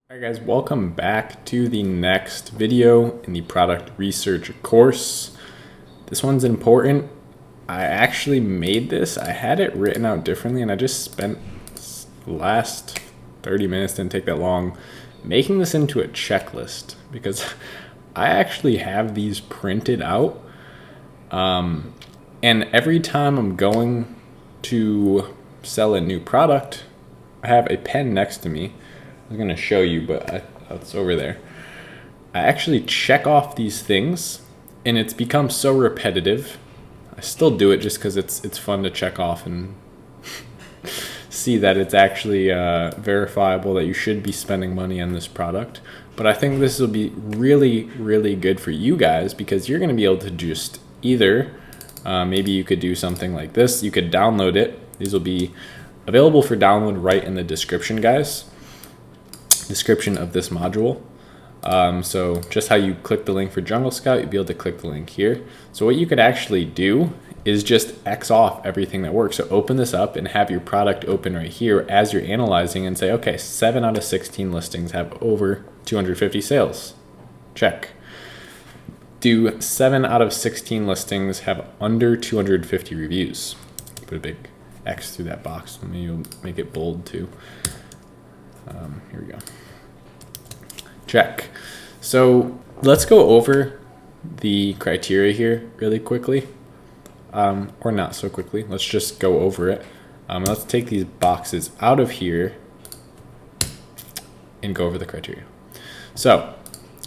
Alright guys, welcome back to the next video in the product research course. This one's important. I actually made this. I had it written out differently and I just spent the last 30 minutes, didn't take that long, making this into a checklist because I actually have these printed out. And every time I'm going to sell a new product, I have a pen next to me. I'm going to show you, but it's over there. I actually check off these things and it's become so repetitive. I still do it just because it's fun to check off and see that it's actually verifiable that you should be spending money on this product. But I think this will be really, really good for you guys because you're going to be able to just either, maybe you could do something like this. You could download it. These will be available for download right in the description, guys. Description of this module. So just how you click the link for Jungle Scout, you'll be able to click the link here. So what you could actually do is just X off everything that works. So open this up and have your product open right here as you're analyzing and say, okay, 7 out of 16 listings have over 250 sales. Check. Do 7 out of 16 listings have under 250 reviews? Put a big X through that box. Maybe you'll make it bold too. Here we go. Check. So let's go over the criteria here really quickly, or not so quickly. Let's just go over it. Let's take these boxes out of here and go over the criteria. So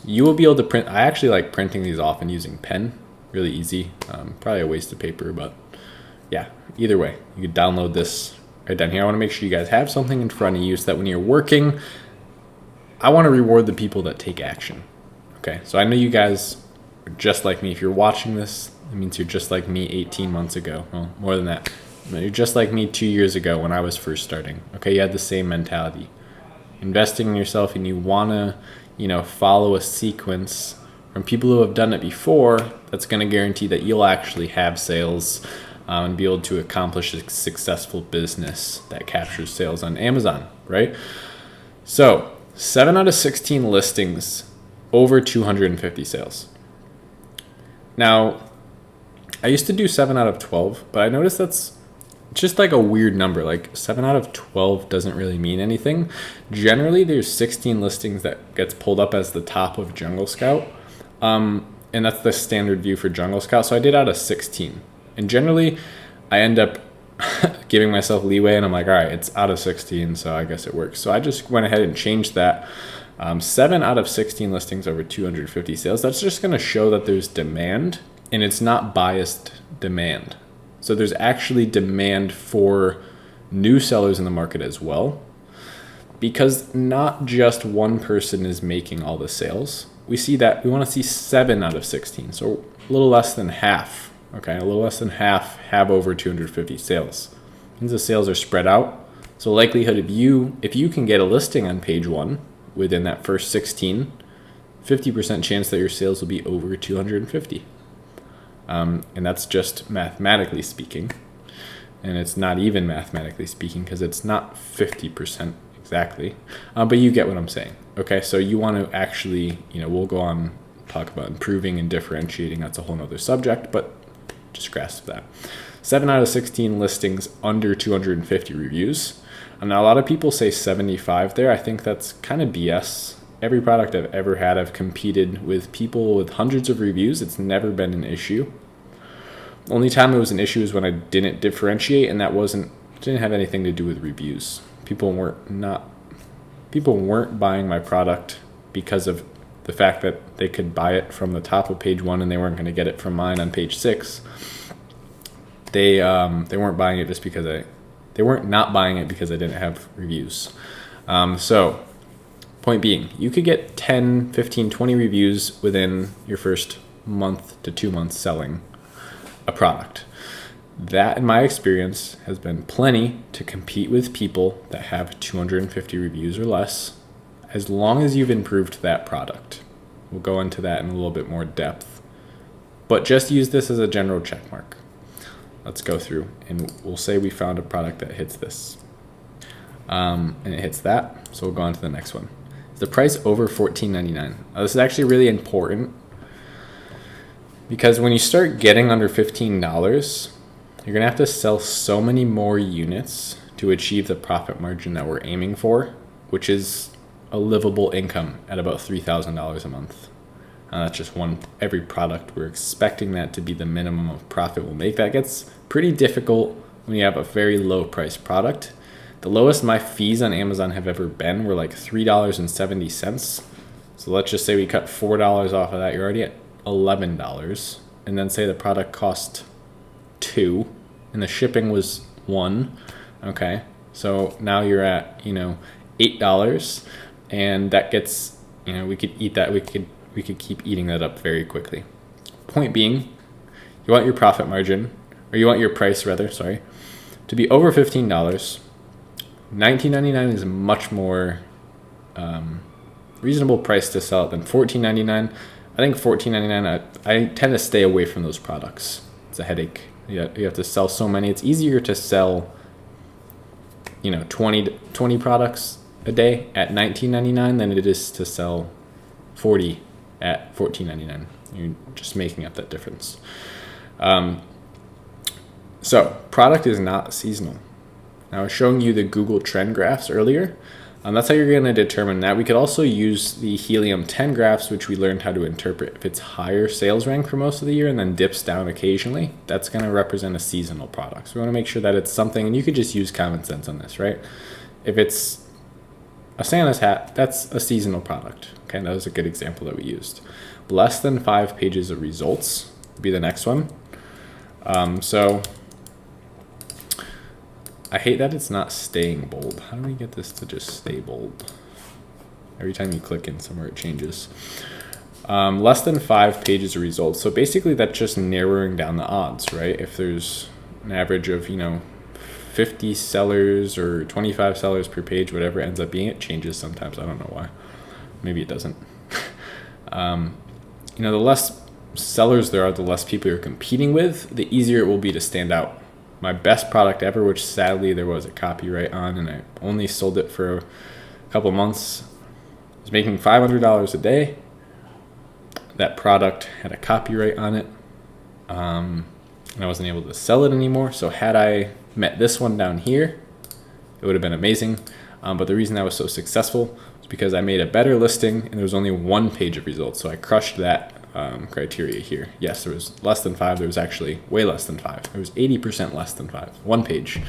you will be able to print. I actually like printing these off and using pen. Really easy. Probably a waste of paper, but yeah, either way, you could download this right down here. I want to make sure you guys have something in front of you so that when you're working, I want to reward the people that take action. Okay, so I know you guys are just like me. If you're watching this, it means you're just like me 18 months ago. Well, more than that. You're just like me 2 years ago when I was first starting. Okay, you had the same mentality. Investing in yourself, and you want to, follow a sequence from people who have done it before. That's going to guarantee that you'll actually have sales and be able to accomplish a successful business that captures sales on Amazon, right? So 7 out of 16 listings, over 250 sales. Now, I used to do 7 out of 12, but I noticed that's just like a weird number. Like 7 out of 12 doesn't really mean anything. Generally, there's 16 listings that gets pulled up as the top of Jungle Scout. And that's the standard view for Jungle Scout. So I did out of 16. And generally, I end up giving myself leeway, and I'm like, all right, it's out of 16, so I guess it works. So I just went ahead and changed that. 7 out of 16 listings over 250 sales. That's just going to show that there's demand, and it's not biased demand. So there's actually demand for new sellers in the market as well, because not just one person is making all the sales. We see that we want to see 7 out of 16, so a little less than half. Okay, a little less than half have over 250 sales. Means the sales are spread out. So likelihood of if you can get a listing on page 1 within that first 16, 50% chance that your sales will be over 250. And that's just mathematically speaking. And it's not even mathematically speaking because it's not 50% exactly. But you get what I'm saying. Okay, so you want to actually, we'll go on talk about improving and differentiating. That's a whole nother subject, but just grasp that. 7 out of 16 listings under 250 reviews. Now, a lot of people say 75 there. I think that's kind of BS. Every product I've ever had, I've competed with people with hundreds of reviews. It's never been an issue. The only time it was an issue is when I didn't differentiate, and that didn't have anything to do with reviews. People weren't buying my product because of the fact that they could buy it from the top of page 1 and they weren't going to get it from mine on page 6. They weren't buying it just because they weren't not buying it because I didn't have reviews. So point being, you could get 10, 15, 20 reviews within your first month to 2 months selling a product. That, in my experience, has been plenty to compete with people that have 250 reviews or less, as long as you've improved that product. We'll go into that in a little bit more depth. But just use this as a general check mark. Let's go through and we'll say we found a product that hits this. And it hits that, so we'll go on to the next one. the price over $14.99. This is actually really important because when you start getting under $15, you're going to have to sell so many more units to achieve the profit margin that we're aiming for, which is a livable income at about $3,000 a month. That's just every product. We're expecting that to be the minimum of profit we'll make. That gets pretty difficult when you have a very low price product. The lowest my fees on Amazon have ever been were like $3.70. So let's just say we cut $4 off of that. You're already at $11. And then say the product cost $2 and the shipping was $1. Okay. So now you're at, $8. And that gets, we could eat that. We could keep eating that up very quickly. Point being, you want your profit margin, or you want your price rather, to be over $15. $19.99 is a much more reasonable price to sell it than $14.99. I think $14.99, I tend to stay away from those products. It's a headache. You have to sell so many. It's easier to sell 20 products a day at $19.99 than it is to sell 40 at $14.99. You're just making up that difference. So product is not seasonal. Now I was showing you the Google trend graphs earlier. That's how you're going to determine that. We could also use the helium 10 graphs, which we learned how to interpret. If it's higher sales rank for most of the year and then dips down occasionally, that's going to represent a seasonal product. So we want to make sure that it's something, and you could just use common sense on this, right? If it's a Santa's hat, that's a seasonal product. Okay, that was a good example that we used. Less than 5 pages of results would be the next one. So I hate that it's not staying bold. How do we get this to just stay bold? Every time you click in somewhere, it changes. Less than 5 pages of results. So basically that's just narrowing down the odds, right? If there's an average of, 50 sellers or 25 sellers per page, whatever it ends up being, it changes sometimes. I don't know why. Maybe it doesn't. The less sellers there are, the less people you're competing with, the easier it will be to stand out. My best product ever, which sadly there was a copyright on and I only sold it for a couple months, was making $500 a day. That product had a copyright on it, and I wasn't able to sell it anymore. So had I met this one down here, it would have been amazing. But the reason that was so successful was because I made a better listing and there was only 1 page of results. So I crushed that criteria here. Yes, there was less than 5. There was actually way less than 5. There was 80% less than 5. 1 page.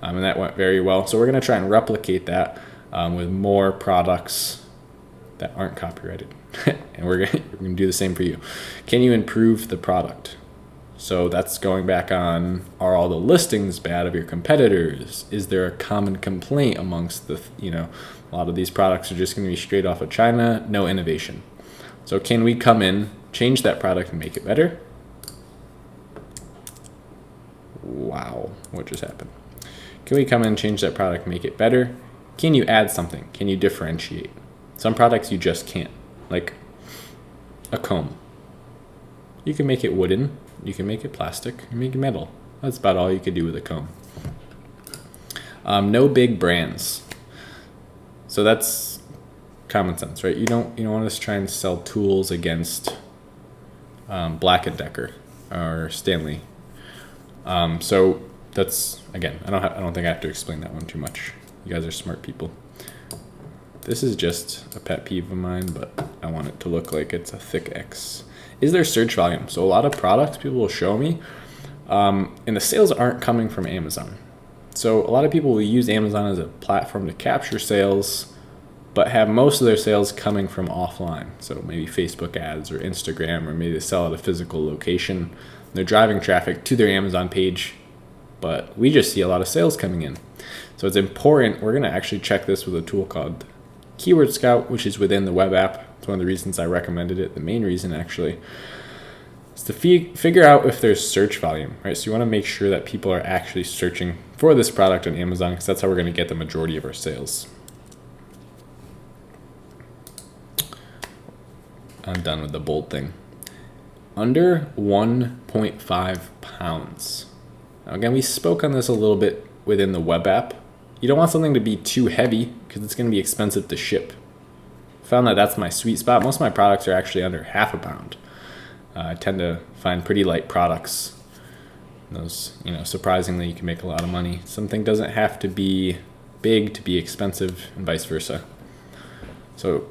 And that went very well. So we're going to try and replicate that with more products that aren't copyrighted. And we're going to do the same for you. Can you improve the product? So that's going back on, are all the listings bad of your competitors? Is there a common complaint amongst the, a lot of these products are just going to be straight off of China, no innovation. So can we come in, change that product and make it better? Wow, what just happened? Can we come in, change that product, and make it better? Can you add something? Can you differentiate? Some products you just can't, like a comb. You can make it wooden, you can make it plastic, you can make it metal. That's about all you could do with a comb. No big brands. So that's common sense, right? You don't want to try and sell tools against Black & Decker or Stanley. So that's, again, I don't think I have to explain that one too much. You guys are smart people. This is just a pet peeve of mine, but I want it to look like it's a thick X. Is there search volume? So a lot of products people will show me, and the sales aren't coming from Amazon. So a lot of people will use Amazon as a platform to capture sales, but have most of their sales coming from offline. So maybe Facebook ads or Instagram, or maybe they sell at a physical location. They're driving traffic to their Amazon page, but we just see a lot of sales coming in. So it's important. We're going to actually check this with a tool called Keyword Scout, which is within the web app. It's one of the reasons I recommended it. The main reason actually is to figure out if there's search volume, right? So you want to make sure that people are actually searching for this product on Amazon, because that's how we're going to get the majority of our sales. I'm done with the bold thing. Under 1.5 pounds. Now again, we spoke on this a little bit within the web app. You don't want something to be too heavy because it's going to be expensive to ship. found that that's my sweet spot. Most of my products are actually under half a pound. I tend to find pretty light products. Those, surprisingly, you can make a lot of money. Something doesn't have to be big to be expensive, and vice versa. So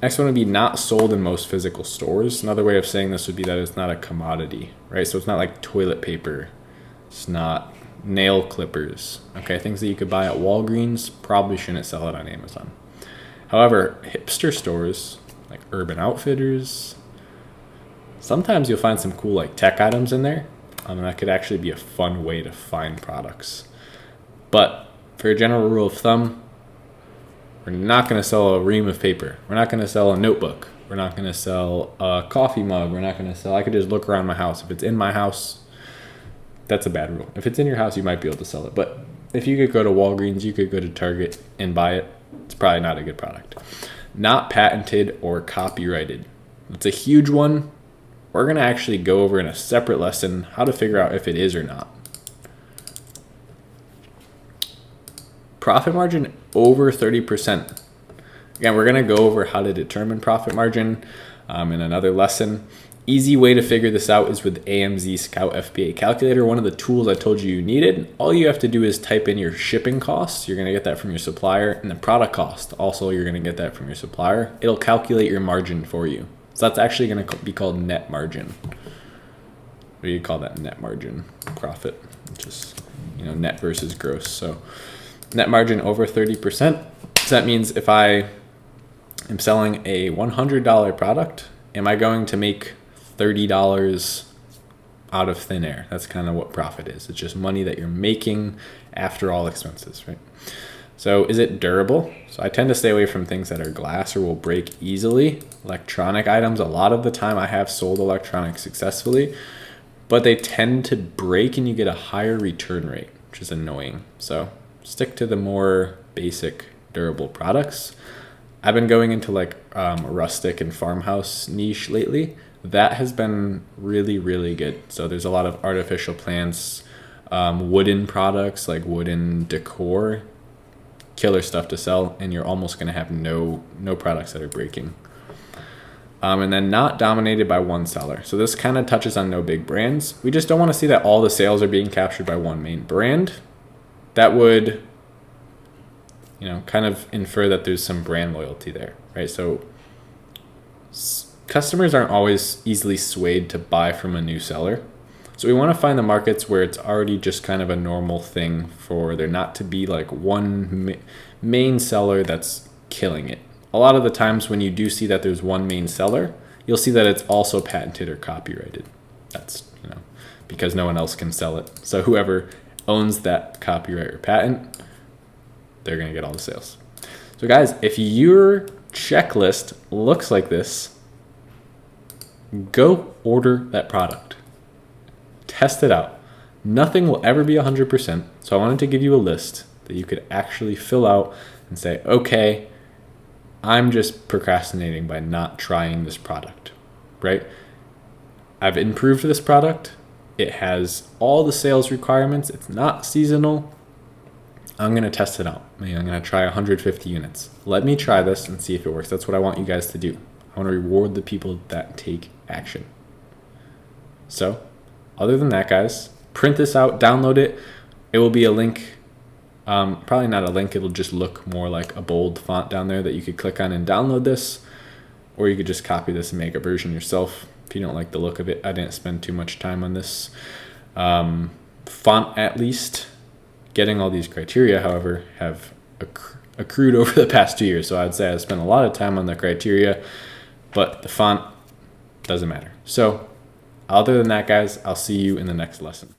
next one would be not sold in most physical stores. Another way of saying this would be that it's not a commodity, right? So it's not like toilet paper. It's not nail clippers. Okay, things that you could buy at Walgreens, probably shouldn't sell it on Amazon. However, hipster stores like Urban Outfitters, sometimes you'll find some cool like tech items in there. And that could actually be a fun way to find products. But for a general rule of thumb, we're not going to sell a ream of paper. We're not going to sell a notebook. We're not going to sell a coffee mug. We're not going to sell, I could just look around my house. If it's in my house, that's a bad rule. If it's in your house, you might be able to sell it. But if you could go to Walgreens, you could go to Target and buy it, it's probably not a good product. Not patented or copyrighted. It's a huge one. We're going to actually go over in a separate lesson how to figure out if it is or not. Profit margin over 30%. Again, we're going to go over how to determine profit margin in another lesson. Easy way to figure this out is with AMZ Scout FBA Calculator, one of the tools I told you needed. All you have to do is type in your shipping costs. You're going to get that from your supplier, and the product cost. Also, you're going to get that from your supplier. It'll calculate your margin for you. So that's actually going to be called net margin. Or you call that net margin profit, which is net versus gross. So net margin over 30%. So that means if I am selling a $100 product, am I going to make $30 out of thin air? That's kind of what profit is. It's just money that you're making after all expenses, right? So is it durable? So I tend to stay away from things that are glass or will break easily. Electronic items, a lot of the time I have sold electronics successfully, but they tend to break and you get a higher return rate, which is annoying. So stick to the more basic durable products. I've been going into like rustic and farmhouse niche lately. That has been really, really good. So there's a lot of artificial plants, wooden products like wooden decor, killer stuff to sell, and you're almost going to have no products that are breaking. And then not dominated by one seller. So this kind of touches on no big brands. We just don't want to see that all the sales are being captured by one main brand. That would, kind of infer that there's some brand loyalty there, right? So customers aren't always easily swayed to buy from a new seller. So we want to find the markets where it's already just kind of a normal thing for there not to be like one main seller that's killing it. A lot of the times when you do see that there's one main seller, you'll see that it's also patented or copyrighted. That's, because no one else can sell it. So whoever owns that copyright or patent, they're going to get all the sales. So guys, if your checklist looks like this, go order that product. Test it out. Nothing will ever be 100%. So I wanted to give you a list that you could actually fill out and say, okay, I'm just procrastinating by not trying this product, right? I've improved this product. It has all the sales requirements. It's not seasonal. I'm going to test it out. Maybe I'm going to try 150 units. Let me try this and see if it works. That's what I want you guys to do. I want to reward the people that take action. So, other than that, guys, print this out, download it. It will be a link. Probably not a link. It'll just look more like a bold font down there that you could click on and download this. Or you could just copy this and make a version yourself. If you don't like the look of it, I didn't spend too much time on this. Font, at least. Getting all these criteria, however, have accrued over the past 2 years. So I'd say I spent a lot of time on the criteria, but the font doesn't matter. So other than that, guys, I'll see you in the next lesson.